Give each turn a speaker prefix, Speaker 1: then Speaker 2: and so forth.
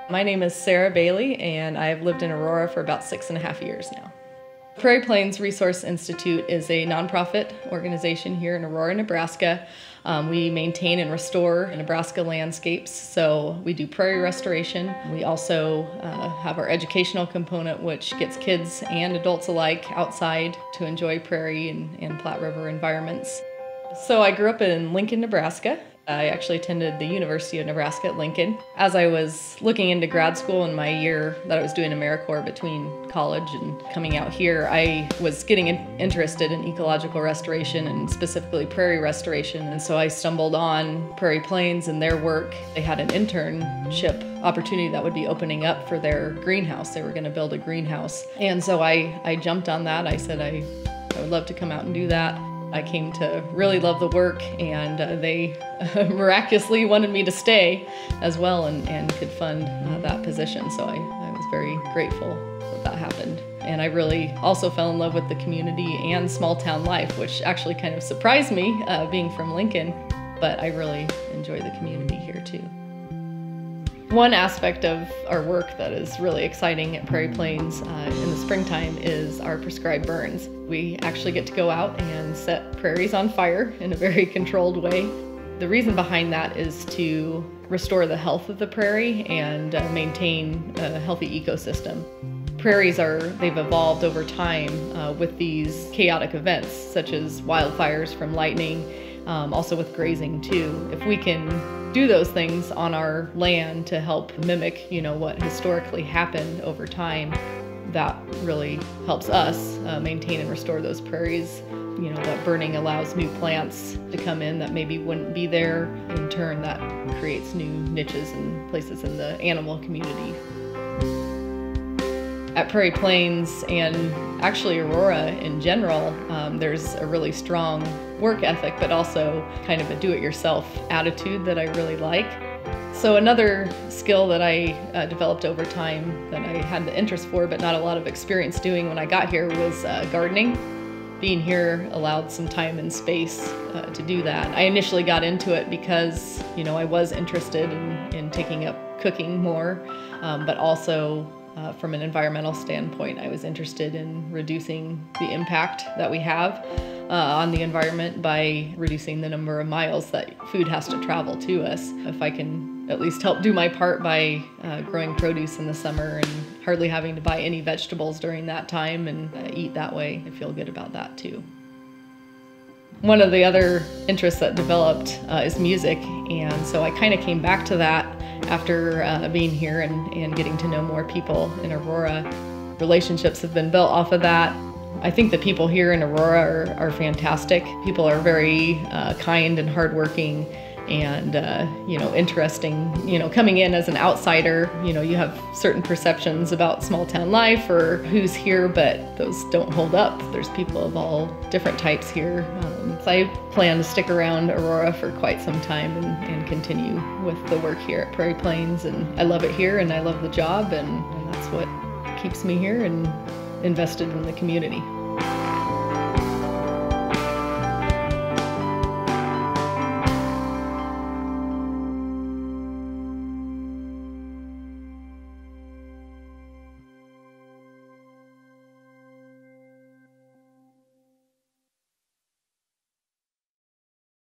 Speaker 1: My name is Sarah Bailey, and I've lived in Aurora for about 6.5 years now. Prairie Plains Resource Institute is a nonprofit organization here in Aurora, Nebraska. We maintain and restore Nebraska landscapes, so we do prairie restoration. We also have our educational component, which gets kids and adults alike outside to enjoy prairie and Platte River environments. So I grew up in Lincoln, Nebraska. I actually attended the University of Nebraska at Lincoln. As I was looking into grad school in my year that I was doing AmeriCorps between college and coming out here, I was getting interested in ecological restoration and specifically prairie restoration. And so I stumbled on Prairie Plains and their work. They had an internship opportunity that would be opening up for their greenhouse. They were going to build a greenhouse. And so I jumped on that. I said I would love to come out and do that. I came to really love the work, and they miraculously wanted me to stay as well and could fund that position. So I was very grateful that happened. And I really also fell in love with the community and small town life, which actually kind of surprised me being from Lincoln, but I really enjoy the community here too. One aspect of our work that is really exciting at Prairie Plains in the springtime is our prescribed burns. We actually get to go out and set prairies on fire in a very controlled way. The reason behind that is to restore the health of the prairie and maintain a healthy ecosystem. Prairies they've evolved over time with these chaotic events, such as wildfires from lightning, also with grazing too. If we can do those things on our land to help mimic, what historically happened over time, that really helps us maintain and restore those prairies. That burning allows new plants to come in that maybe wouldn't be there. In turn, that creates new niches and places in the animal community. At Prairie Plains and actually Aurora in general, there's a really strong work ethic, but also kind of a do-it-yourself attitude that I really like. So another skill that I developed over time that I had the interest for, but not a lot of experience doing when I got here, was gardening. Being here allowed some time and space to do that. I initially got into it because, I was interested in taking up cooking more, but also from an environmental standpoint, I was interested in reducing the impact that we have on the environment by reducing the number of miles that food has to travel to us. If I can at least help do my part by growing produce in the summer and hardly having to buy any vegetables during that time and eat that way, I feel good about that too. One of the other interests that developed is music, and so I kind of came back to that after being here and getting to know more people in Aurora. Relationships have been built off of that. I think the people here in Aurora are fantastic. People are very kind and hardworking and interesting. Coming in as an outsider, you have certain perceptions about small town life or who's here, but those don't hold up. There's people of all different types here. So I plan to stick around Aurora for quite some time and continue with the work here at Prairie Plains. And I love it here and I love the job, and that's what keeps me here and invested in the community.